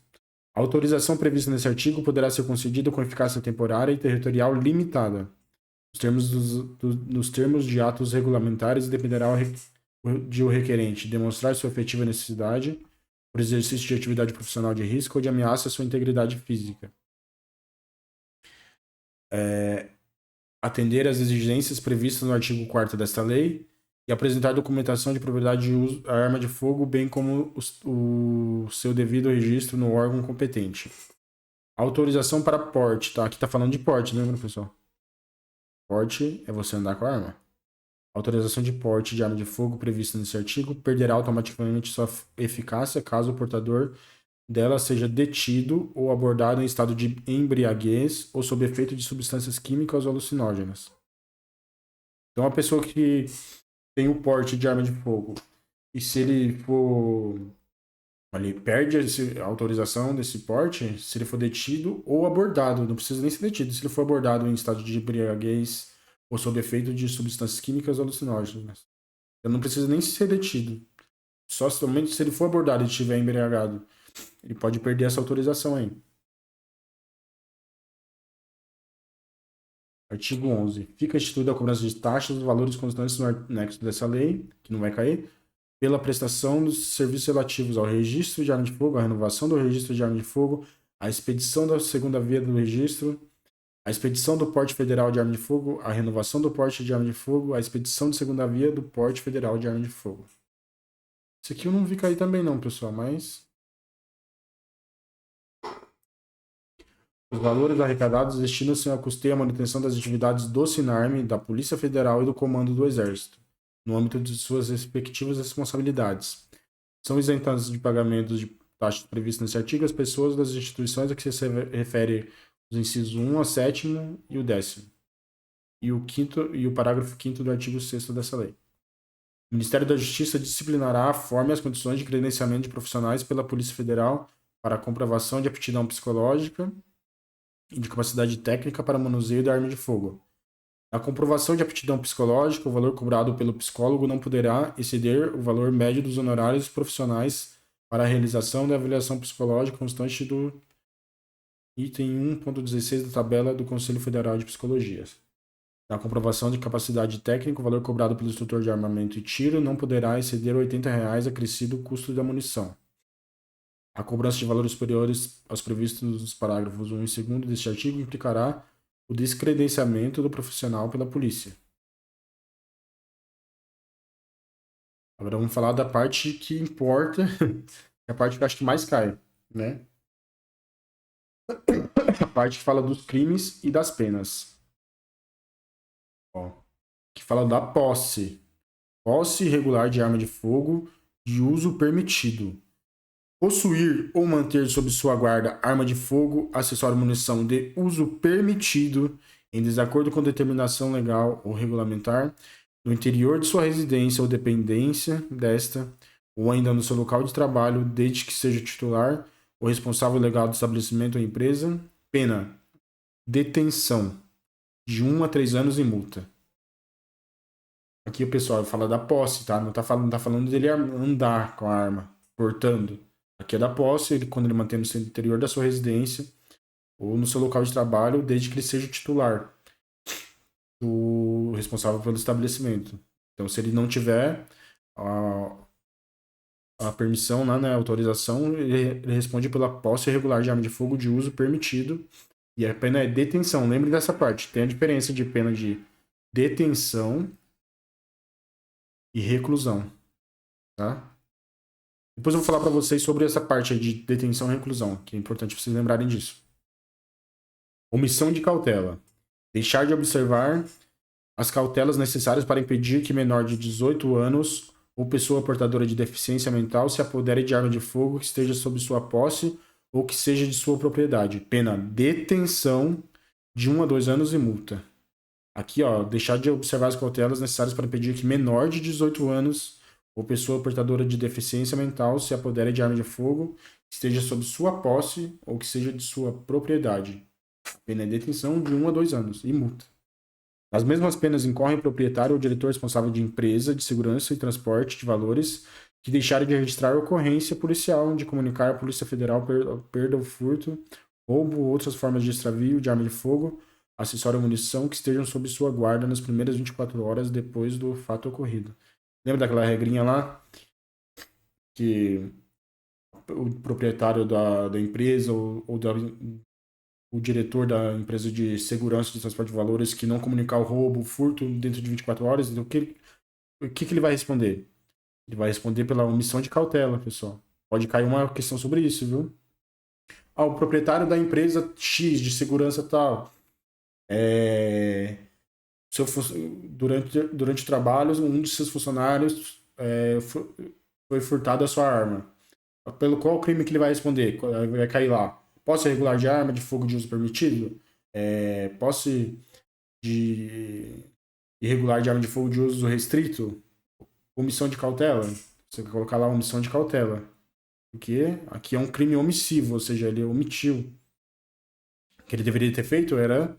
A autorização prevista nesse artigo poderá ser concedida com eficácia temporária e territorial limitada, nos termos de atos regulamentares, e dependerá de o requerente demonstrar sua efetiva necessidade por exercício de atividade profissional de risco ou de ameaça à sua integridade física. Atender às exigências previstas no artigo 4º desta lei e apresentar documentação de propriedade de uso da arma de fogo, bem como o seu devido registro no órgão competente. Autorização para porte, tá? Aqui tá falando de porte, lembra, pessoal? Porte é você andar com a arma. Autorização de porte de arma de fogo prevista nesse artigo perderá automaticamente sua eficácia caso o portador dela seja detido ou abordado em estado de embriaguez ou sob efeito de substâncias químicas ou alucinógenas. Então, a pessoa que tem o porte de arma de fogo e se ele for... ele perde a autorização desse porte se ele for detido ou abordado. Não precisa nem ser detido. Se ele for abordado em estado de embriaguez ou sob efeito de substâncias químicas ou alucinógenas. Ele não precisa nem ser detido. Só somente se ele for abordado e estiver embriagado, ele pode perder essa autorização aí. Artigo 11. Fica instituída a cobrança de taxas dos valores constantes no anexo dessa lei, que não vai cair, pela prestação dos serviços relativos ao registro de arma de fogo, a renovação do registro de arma de fogo, a expedição da segunda via do registro, a expedição do porte federal de arma de fogo, a renovação do porte de arma de fogo, a expedição de segunda via do porte federal de arma de fogo. Isso aqui eu não vi cair também não, pessoal, mas... Os valores arrecadados destinam-se a custeio e à manutenção das atividades do SINARM, da Polícia Federal e do Comando do Exército, no âmbito de suas respectivas responsabilidades. São isentadas de pagamentos de taxas previstas nesse artigo as pessoas das instituições a que se refere os incisos 1 a 7º e o 10º, e o parágrafo 5º do artigo 6º dessa lei. O Ministério da Justiça disciplinará a forma e as condições de credenciamento de profissionais pela Polícia Federal para a comprovação de aptidão psicológica e de capacidade técnica para manuseio da arma de fogo. A comprovação de aptidão psicológica, o valor cobrado pelo psicólogo não poderá exceder o valor médio dos honorários profissionais para a realização da avaliação psicológica constante do item 1.16 da tabela do Conselho Federal de Psicologia. Na comprovação de capacidade técnica, o valor cobrado pelo instrutor de armamento e tiro não poderá exceder R$ 80 acrescido o custo da munição. A cobrança de valores superiores aos previstos nos parágrafos 1 e 2 deste artigo implicará o descredenciamento do profissional pela polícia. Agora vamos falar da parte que importa, é a parte que eu acho que mais cai, né? A parte que fala dos crimes e das penas. Ó, que fala da posse. Posse irregular de arma de fogo de uso permitido. Possuir ou manter sob sua guarda arma de fogo, acessório, munição de uso permitido, em desacordo com determinação legal ou regulamentar, no interior de sua residência ou dependência desta, ou ainda no seu local de trabalho, desde que seja titular ou responsável legal do estabelecimento ou empresa, pena, detenção, de 1 a 3 anos e multa. Aqui o pessoal fala da posse, tá? Não tá falando dele andar com a arma, portando. Aqui é da posse, quando ele mantém no interior da sua residência ou no seu local de trabalho, desde que ele seja titular do responsável pelo estabelecimento. Então, se ele não tiver a permissão, né, a autorização, ele responde pela posse irregular de arma de fogo de uso permitido. E a pena é detenção. Lembre dessa parte. Tem a diferença de pena de detenção e reclusão. Tá? Depois eu vou falar para vocês sobre essa parte aí de detenção e reclusão, que é importante vocês lembrarem disso. Omissão de cautela. Deixar de observar as cautelas necessárias para impedir que menor de 18 anos ou pessoa portadora de deficiência mental se apodere de arma de fogo que esteja sob sua posse ou que seja de sua propriedade. Pena detenção de 1 a 2 anos e multa. Aqui, ó, deixar de observar as cautelas necessárias para impedir que menor de 18 anos ou pessoa portadora de deficiência mental se apodere de arma de fogo que esteja sob sua posse ou que seja de sua propriedade. Pena detenção de 1 a 2 anos e multa. As mesmas penas incorrem o proprietário ou diretor responsável de empresa de segurança e transporte de valores que deixarem de registrar ocorrência policial, de comunicar à Polícia Federal perda ou furto, roubo ou outras formas de extravio de arma de fogo, acessório ou munição que estejam sob sua guarda nas primeiras 24 horas depois do fato ocorrido. Lembra daquela regrinha lá? Que o proprietário da empresa ou o diretor da empresa de segurança de transporte de valores que não comunicar o roubo, o furto dentro de 24 horas, o que ele vai responder? Ele vai responder pela omissão de cautela, pessoal. Pode cair uma questão sobre isso, viu? Ah, o proprietário da empresa X de segurança tal. Se eu fosse, durante o trabalho, um de seus funcionários foi furtado a sua arma. Pelo qual crime que ele vai responder? Vai cair lá. Posse irregular de arma de fogo de uso permitido? Posse de irregular de arma de fogo de uso restrito? Omissão de cautela? Você vai colocar lá omissão de cautela. Porque aqui é um crime omissivo, ou seja, ele omitiu. O que ele deveria ter feito era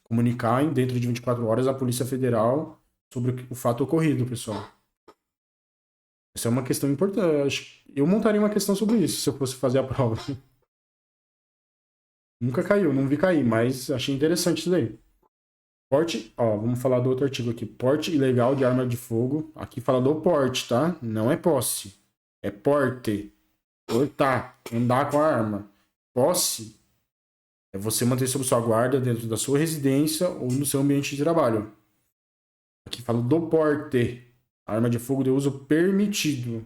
comunicar dentro de 24 horas à Polícia Federal sobre o fato ocorrido, pessoal. Essa é uma questão importante. Eu montaria uma questão sobre isso se eu fosse fazer a prova. Nunca caiu, não vi cair, mas achei interessante isso daí. Porte, ó, vamos falar do outro artigo aqui. Porte ilegal de arma de fogo. Aqui fala do porte, tá? Não é posse. É porte. Portar. Andar com a arma. Posse é você manter sob sua guarda dentro da sua residência ou no seu ambiente de trabalho. Aqui fala do porte. Arma de fogo de uso permitido.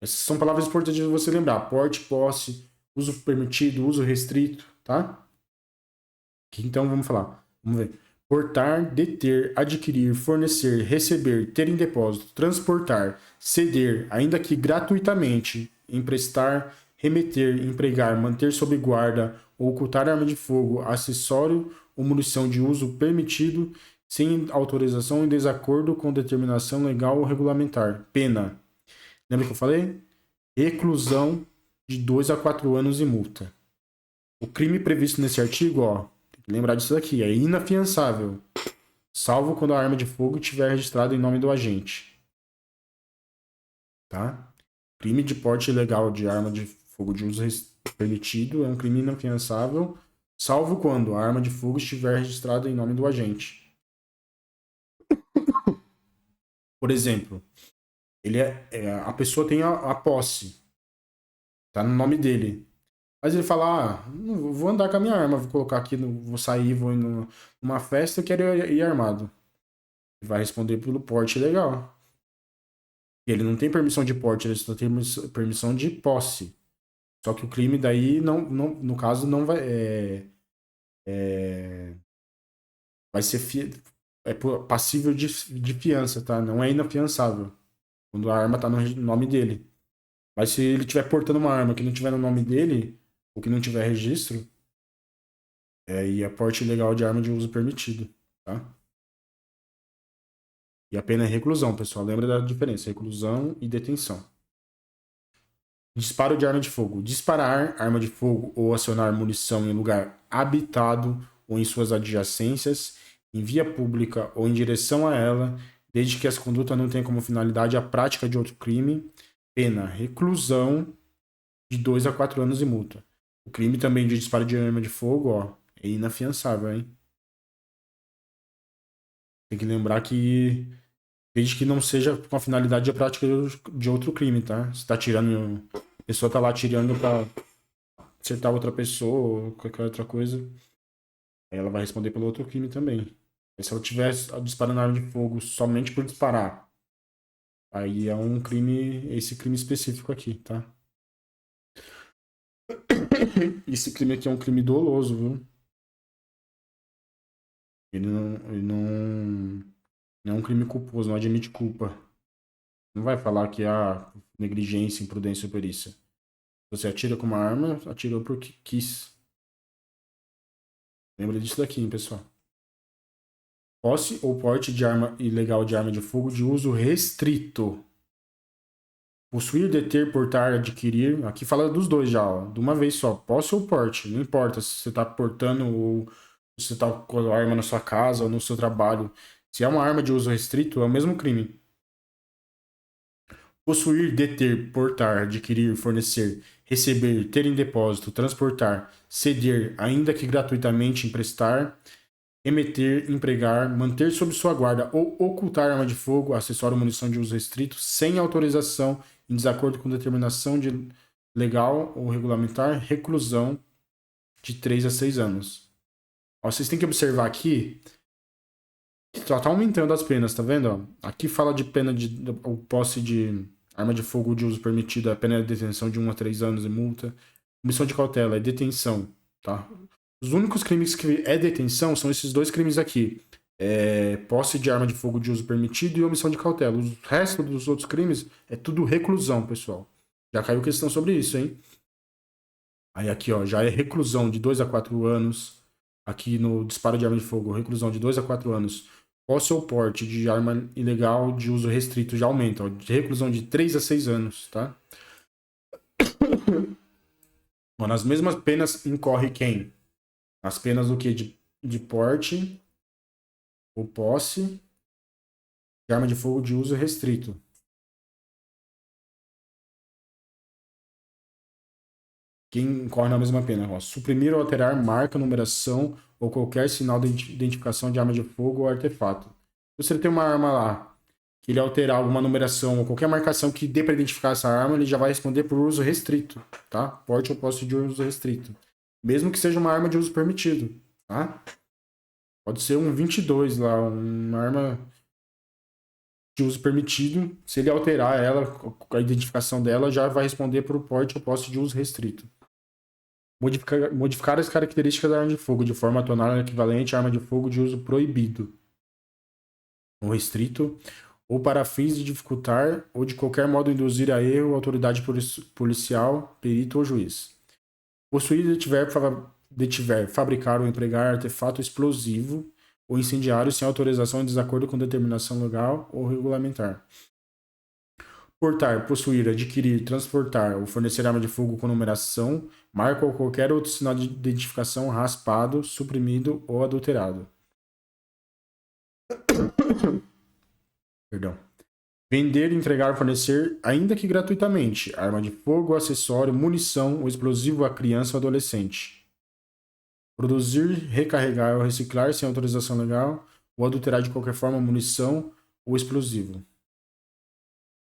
Essas são palavras importantes de você lembrar. Porte, posse, uso permitido, uso restrito, tá? Aqui, então vamos falar. Vamos ver. Portar, deter, adquirir, fornecer, receber, ter em depósito, transportar, ceder, ainda que gratuitamente, emprestar, remeter, empregar, manter sob guarda ou ocultar arma de fogo, acessório ou munição de uso permitido, sem autorização em desacordo com determinação legal ou regulamentar. Pena. Lembra que eu falei? Reclusão de 2 a 4 anos e multa. O crime previsto nesse artigo, ó, tem que lembrar disso daqui, é inafiançável, salvo quando a arma de fogo estiver registrada em nome do agente. Tá? Crime de porte ilegal de arma de fogo de uso permitido é um crime inafiançável, salvo quando a arma de fogo estiver registrada em nome do agente. Por exemplo, a pessoa tem a posse, tá no nome dele. Mas ele fala, não vou andar com a minha arma, vou colocar aqui, vou sair, vou ir numa festa, eu quero ir armado. Ele vai responder pelo porte ilegal. Ele não tem permissão de porte, ele só tem permissão de posse. Só que o crime daí, no caso, não vai. Vai ser passível de fiança, tá? Não é inafiançável. Quando a arma tá no nome dele. Mas se ele estiver portando uma arma que não tiver no nome dele, ou que não tiver registro, aí é porte ilegal de arma de uso permitido, tá? E a pena é reclusão, pessoal. Lembra da diferença: reclusão e detenção. Disparo de arma de fogo. Disparar arma de fogo ou acionar munição em lugar habitado ou em suas adjacências, em via pública ou em direção a ela, desde que essa conduta não tenha como finalidade a prática de outro crime. Pena: reclusão de 2 a 4 anos e multa. O crime também de disparo de arma de fogo, ó, é inafiançável, hein? Tem que lembrar que desde que não seja com a finalidade de prática de outro crime, tá? Você tá tirando. A pessoa tá lá tirando pra acertar outra pessoa ou qualquer outra coisa. Aí ela vai responder pelo outro crime também. E se ela estiver disparando arma de fogo somente por disparar, Aí é um crime, esse crime específico aqui, tá? Esse crime aqui é um crime doloso, viu? Ele não é um crime culposo, não admite culpa. Não vai falar que há negligência, imprudência ou perícia. Você atira com uma arma, atirou porque quis. Lembra disso daqui, hein, pessoal? Posse ou porte de arma ilegal de arma de fogo de uso restrito. Possuir, deter, portar, adquirir. Aqui fala dos dois já, ó. De uma vez só. Posse ou porte. Não importa se você tá portando ou se você tá com a arma na sua casa ou no seu trabalho. Se é uma arma de uso restrito, é o mesmo crime. Possuir, deter, portar, adquirir, fornecer, receber, ter em depósito, transportar, ceder, ainda que gratuitamente emprestar, emeter, empregar, manter sob sua guarda ou ocultar arma de fogo, acessório ou munição de uso restrito, sem autorização, em desacordo com determinação de legal ou regulamentar, reclusão de 3 a 6 anos. Ó, vocês têm que observar aqui que só tá aumentando as penas, tá vendo? Ó? Aqui fala de pena de posse de arma de fogo de uso permitido, a pena é detenção de 1 a 3 anos e multa. Omissão de cautela é detenção, tá? Os únicos crimes que é detenção são esses dois crimes aqui. Posse de arma de fogo de uso permitido e omissão de cautela. O resto dos outros crimes é tudo reclusão, pessoal. Já caiu questão sobre isso, hein? Aí aqui, ó, já é reclusão de 2 a 4 anos. Aqui no disparo de arma de fogo, reclusão de 2 a 4 anos. Posse ou porte de arma ilegal de uso restrito já aumenta, ó, de reclusão de 3 a 6 anos, tá? Bom, nas mesmas penas incorre quem? As penas do que? De porte ou posse de arma de fogo de uso restrito. Quem incorre na mesma pena? Ó, suprimir ou alterar marca, numeração ou qualquer sinal de identificação de arma de fogo ou artefato. Se você tem uma arma lá, que ele alterar alguma numeração ou qualquer marcação que dê para identificar essa arma, ele já vai responder por uso restrito, tá? Porte ou posse de uso restrito. Mesmo que seja uma arma de uso permitido, tá? Pode ser um 22 lá, uma arma de uso permitido. Se ele alterar ela, a identificação dela, já vai responder por porte ou posse de uso restrito. Modificar as características da arma de fogo de forma a torná-la equivalente à arma de fogo de uso proibido ou restrito, ou para fins de dificultar ou de qualquer modo induzir a erro a autoridade policial, perito ou juiz. Possuir, detiver, fabricar ou empregar artefato explosivo ou incendiário sem autorização em desacordo com determinação legal ou regulamentar. Portar, possuir, adquirir, transportar ou fornecer arma de fogo com numeração, marca ou qualquer outro sinal de identificação raspado, suprimido ou adulterado. Perdão. Vender, entregar, fornecer, ainda que gratuitamente, arma de fogo, acessório, munição ou explosivo a criança ou adolescente. Produzir, recarregar ou reciclar sem autorização legal ou adulterar de qualquer forma munição ou explosivo.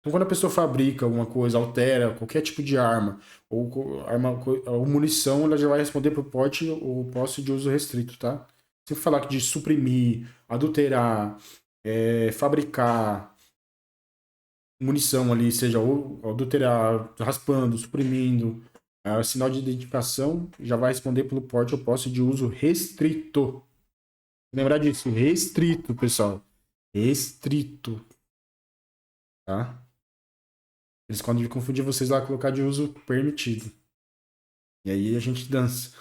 Então, quando a pessoa fabrica alguma coisa, altera qualquer tipo de arma ou munição, ela já vai responder por porte ou posse de uso restrito, tá? Se falar que de suprimir, adulterar, fabricar munição ali, seja ou adulterar, raspando, suprimindo, sinal de identificação, já vai responder pelo porte ou posse de uso restrito. Lembrar disso, restrito, pessoal. Restrito. Tá? Eles podem confundir vocês lá, colocar de uso permitido. E aí a gente dança.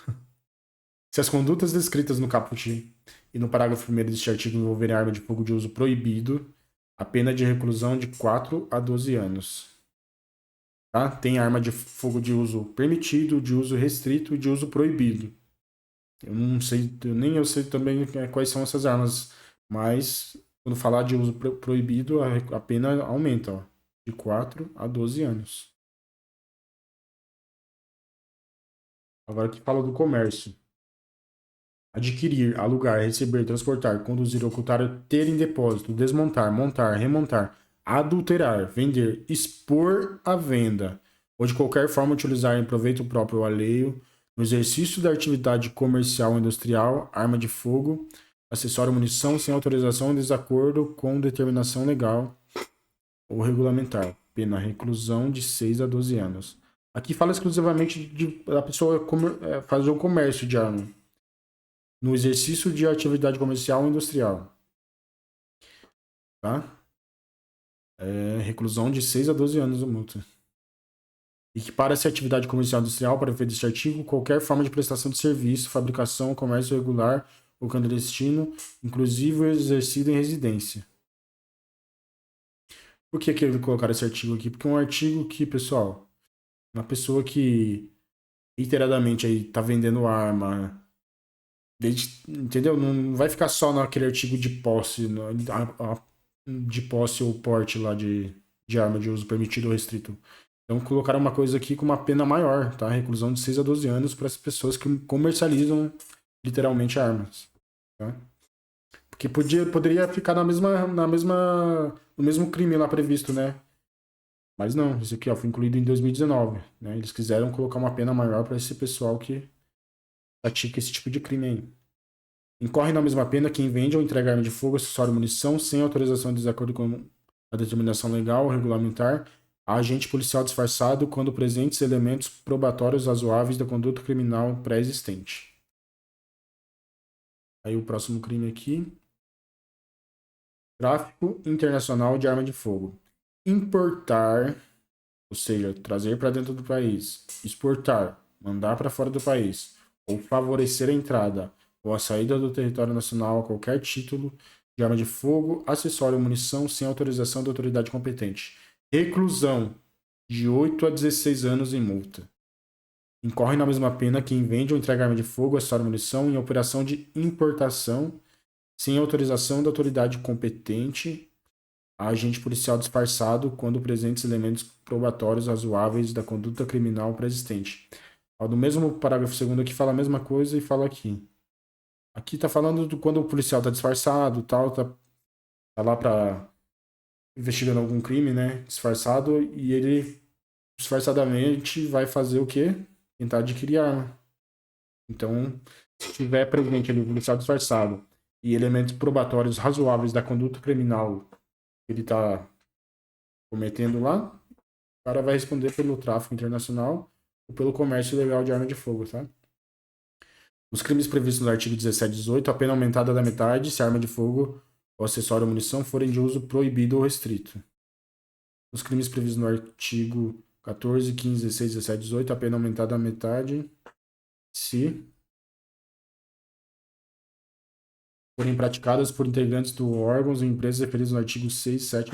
Se as condutas descritas no caput e no parágrafo 1º deste artigo envolverem arma de fogo de uso proibido, a pena é de reclusão de 4 a 12 anos. Tá? Tem arma de fogo de uso permitido, de uso restrito e de uso proibido. Eu não sei, nem eu sei também quais são essas armas, mas quando falar de uso proibido, a pena aumenta, ó, de 4 a 12 anos. Agora que fala do comércio. Adquirir, alugar, receber, transportar, conduzir, ocultar, ter em depósito, desmontar, montar, remontar, adulterar, vender, expor à venda, ou de qualquer forma utilizar em proveito próprio ou alheio, no exercício da atividade comercial ou industrial, arma de fogo, acessório munição sem autorização em desacordo com determinação legal ou regulamentar. Pena reclusão de 6 a 12 anos. Aqui fala exclusivamente da pessoa fazer o comércio de arma. No exercício de atividade comercial ou industrial. Tá? Reclusão de 6 a 12 anos a multa. Equipara-se a atividade comercial industrial para efeito deste artigo qualquer forma de prestação de serviço, fabricação, comércio regular ou clandestino, inclusive exercido em residência. Por que eles colocaram esse artigo aqui? Porque é um artigo que, pessoal, uma pessoa que reiteradamente aí tá vendendo arma, entendeu? Não vai ficar só naquele artigo de posse, de posse ou porte lá de arma de uso permitido ou restrito. Então colocaram uma coisa aqui com uma pena maior, tá? Reclusão de 6 a 12 anos para as pessoas que comercializam literalmente armas, tá? Porque poderia ficar no mesmo crime lá previsto, né? Mas não, isso aqui ó, foi incluído em 2019, né? Eles quiseram colocar uma pena maior para esse pessoal que pratica esse tipo de crime aí. Incorre na mesma pena quem vende ou entrega arma de fogo, acessório e munição sem autorização de desacordo com a determinação legal ou regulamentar a agente policial disfarçado quando presentes elementos probatórios razoáveis da conduta criminal pré-existente. Aí o próximo crime aqui. Tráfico internacional de arma de fogo. Importar, ou seja, trazer para dentro do país, exportar, mandar para fora do país, ou favorecer a entrada ou a saída do território nacional a qualquer título de arma de fogo, acessório ou munição sem autorização da autoridade competente. Reclusão de 8 a 16 anos em multa. Incorre na mesma pena quem vende ou entrega arma de fogo, acessório ou munição em operação de importação sem autorização da autoridade competente a agente policial disfarçado quando presentes elementos probatórios razoáveis da conduta criminal pré-existente. No mesmo parágrafo segundo aqui fala a mesma coisa e fala aqui. Aqui tá falando do quando o policial tá disfarçado, tal, tá lá para investigando algum crime, né, disfarçado, e ele disfarçadamente vai fazer o quê? Tentar adquirir arma. Então, se tiver presente ali o policial disfarçado e elementos probatórios razoáveis da conduta criminal que ele tá cometendo lá, o cara vai responder pelo tráfico internacional ou pelo comércio ilegal de arma de fogo, tá? Os crimes previstos no artigo 17 e 18, a pena aumentada da metade se a arma de fogo ou acessório ou munição forem de uso proibido ou restrito. Os crimes previstos no artigo 14, 15, 16, 17 e 18, a pena aumentada da metade se forem praticadas por integrantes do órgãos ou empresas referidos no artigo 6, 7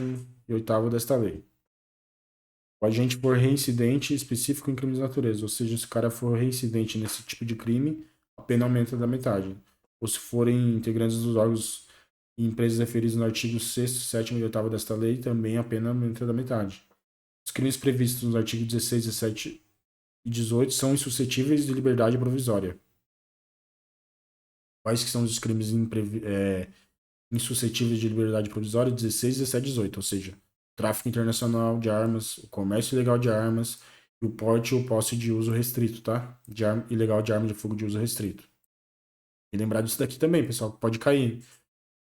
e 8 desta lei. O agente for reincidente específico em crimes de natureza, ou seja, se o cara for reincidente nesse tipo de crime, a pena aumenta da metade. Ou se forem integrantes dos órgãos e empresas referidos no artigo 6, 7 e 8 desta lei, também a pena aumenta da metade. Os crimes previstos nos artigos 16, 17 e 18 são insuscetíveis de liberdade provisória. Quais que são os crimes insuscetíveis de liberdade provisória? 16, 17 e 18, ou seja, tráfico internacional de armas, o comércio ilegal de armas e o porte ou posse de uso restrito, tá? Ilegal de arma de fogo de uso restrito. E lembrar disso daqui também, pessoal, pode cair.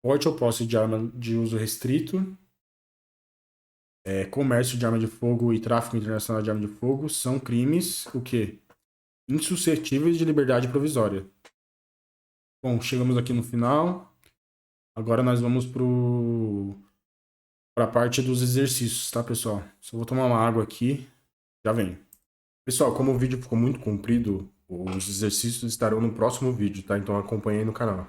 Porte ou posse de arma de uso restrito, comércio de arma de fogo e tráfico internacional de arma de fogo são crimes, o quê? Insuscetíveis de liberdade provisória. Bom, chegamos aqui no final. Agora nós vamos para a parte dos exercícios, tá, pessoal? Só vou tomar uma água aqui, já vem. Pessoal, como o vídeo ficou muito comprido, os exercícios estarão no próximo vídeo, tá? Então acompanhe aí no canal.